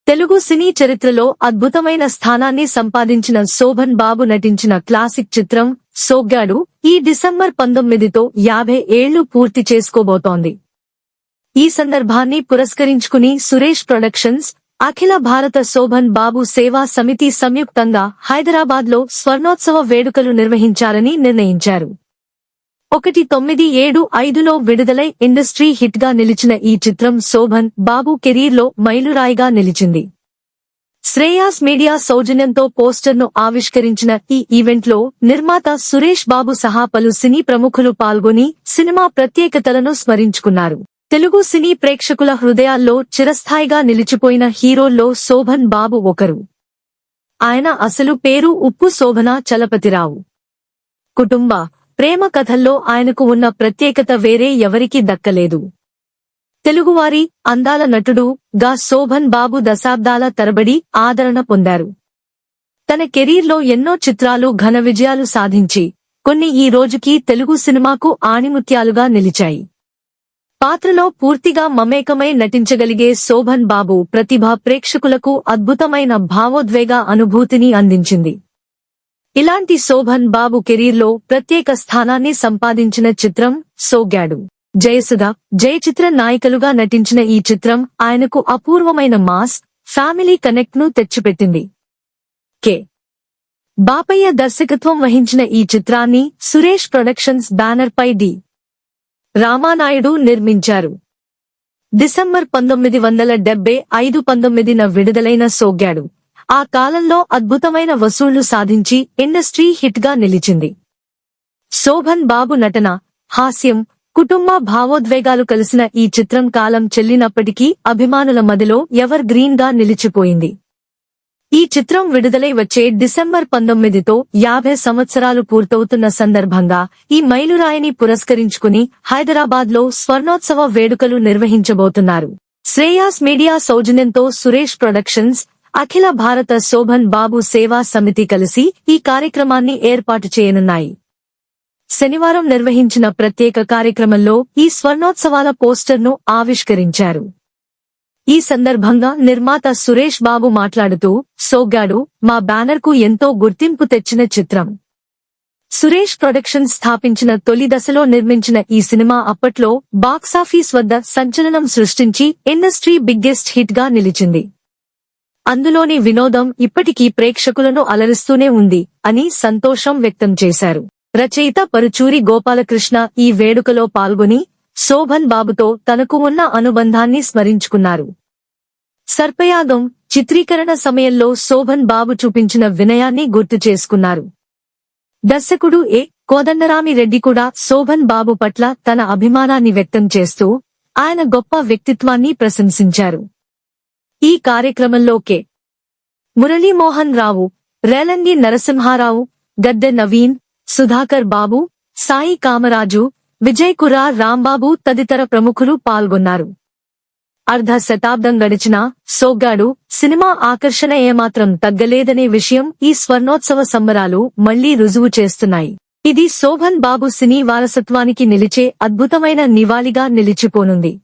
తెలుగు సినీ చరిత్రలో అద్భుతమైన స్థానాన్ని సంపాదించిన శోభన్ బాబు నటించిన క్లాసిక్ చిత్రం సోగ్గాడు ఈ డిసెంబర్ 19తో 50 ఏళ్లు పూర్తి చేసుకోబోతోంది. ఈ సందర్భాన్ని పురస్కరించుకుని సురేష్ ప్రొడక్షన్స్, అఖిల భారత శోభన్ బాబు సేవా సమితి సంయుక్తంగా హైదరాబాద్లో స్వర్ణోత్సవ వేడుకలు నిర్వహించాలని నిర్ణయించారు. 1975లో విడుదలై ఇండస్ట్రీ హిట్ గా నిలిచిన ఈ చిత్రం శోభన్ బాబు కెరీర్లో మైలురాయిగా నిలిచింది. శ్రేయాస్ మీడియా సౌజన్యంతో పోస్టర్ను ఆవిష్కరించిన ఈ ఈవెంట్లో నిర్మాత సురేష్ బాబు సహా పలు సినీ ప్రముఖులు పాల్గొని సినిమా ప్రత్యేకతలను స్మరించుకున్నారు. తెలుగు సినీ ప్రేక్షకుల హృదయాల్లో చిరస్థాయిగా నిలిచిపోయిన హీరోల్లో శోభన్ బాబు ఒకరు. ఆయన అసలు పేరు ఉప్పు శోభన చలపతిరావు. కుటుంబ ప్రేమ కథల్లో ఆయనకు ఉన్న ప్రత్యేకత వేరే ఎవరికీ దక్కలేదు. తెలుగువారి అందాల నటుడు గా శోభన్ బాబు దశాబ్దాల తరబడి ఆదరణ పొందారు. తన కెరీర్లో ఎన్నో చిత్రాలు ఘన విజయాలు సాధించి కొన్ని ఈ రోజుకి తెలుగు సినిమాకు ఆణిముత్యాలుగా నిలిచాయి. పాత్రలో పూర్తిగా మమేకమై నటించగలిగే శోభన్ బాబు ప్రతిభ ప్రేక్షకులకు అద్భుతమైన భావోద్వేగ అనుభూతిని అందించింది. ఇలాంటి శోభన్ బాబు కెరీర్లో ప్రత్యేక స్థానాన్ని సంపాదించిన చిత్రం సోగ్గాడు. జయసుధ, జయచిత్ర నాయికలుగా నటించిన ఈ చిత్రం ఆయనకు అపూర్వమైన మాస్, ఫ్యామిలీ కనెక్ట్ ను తెచ్చిపెట్టింది. కె. బాపయ్య దర్శకత్వం వహించిన ఈ చిత్రాన్ని సురేష్ ప్రొడక్షన్స్ బ్యానర్ పై డి. రామానాయుడు నిర్మించారు. డిసెంబర్ 1975 19న విడుదలైన సోగ్గాడు ఆ కాలంలో అద్భుతమైన వసూళ్లు సాధించి ఇండస్ట్రీ హిట్ గా నిలిచింది. శోభన్ బాబు నటన, హాస్యం, కుటుంబ భావోద్వేగాలు కలిసిన ఈ చిత్రం కాలం చెల్లినప్పటికీ అభిమానుల మదిలో ఎవర్ గ్రీన్ గా నిలిచిపోయింది. ఈ చిత్రం విడుదలై వచ్చే డిసెంబర్ 19తో 50 సంవత్సరాలు పూర్తవుతున్న సందర్భంగా ఈ మైలురాయిని పురస్కరించుకుని హైదరాబాద్లో స్వర్ణోత్సవ వేడుకలు నిర్వహించబోతున్నారు. శ్రేయాస్ మీడియా సౌజన్యంతో సురేష్ ప్రొడక్షన్స్, అఖిల భారత శోభన్ బాబు సేవా సమితి కలిసి ఈ కార్యక్రమాన్ని ఏర్పాటు చేయనున్నాయి. శనివారం నిర్వహించిన ప్రత్యేక కార్యక్రమంలో ఈ స్వర్ణోత్సవాల పోస్టర్ను ఆవిష్కరించారు. ఈ సందర్భంగా నిర్మాత సురేష్ బాబు మాట్లాడుతూ, సోగ్గాడు మా బ్యానర్కు ఎంతో గుర్తింపు తెచ్చిన చిత్రం. సురేష్ ప్రొడక్షన్స్ స్థాపించిన తొలి దశలో నిర్మించిన ఈ సినిమా అప్పట్లో బాక్సాఫీస్ వద్ద సంచలనం సృష్టించి ఇండస్ట్రీ బిగ్గెస్ట్ హిట్ గా నిలిచింది. అందులోని వినోదం ఇప్పటికీ ప్రేక్షకులను అలరిస్తూనే ఉంది అని సంతోషం వ్యక్తం చేశారు. రచయిత పరుచూరి గోపాలకృష్ణ ఈ వేడుకలో పాల్గొని శోభన్ బాబుతో తనకు ఉన్న అనుబంధాన్ని స్మరించుకున్నారు. సర్పయాగం చిత్రీకరణ సమయంలో శోభన్ బాబు చూపించిన వినయాన్ని గుర్తు చేసుకున్నారు. దర్శకుడు ఎ. కోదండరామిరెడ్డి కూడా శోభన్ బాబు పట్ల తన అభిమానాన్ని వ్యక్తం చేస్తూ ఆయన గొప్ప వ్యక్తిత్వాన్ని ప్రశంసించారు. ఈ కార్యక్రమంలో కె. మురళీమోహన్ రావు, రేలంగి నరసింహారావు, గద్దె నవీన్, సుధాకర్ బాబు, సాయి కామరాజు, విజయ్ కురార్ రాంబాబు తదితర ప్రముఖులు పాల్గొన్నారు. అర్ధ శతాబ్దం గడిచినా సోగ్గాడు సినిమా ఆకర్షణ ఏమాత్రం తగ్గలేదనే విషయం ఈ స్వర్ణోత్సవ సంబరాలు మళ్లీ రుజువు చేస్తున్నాయి. ఇది శోభన్ బాబు సినీ వారసత్వానికి నిలిచే అద్భుతమైన నివాళిగా నిలిచిపోనుంది.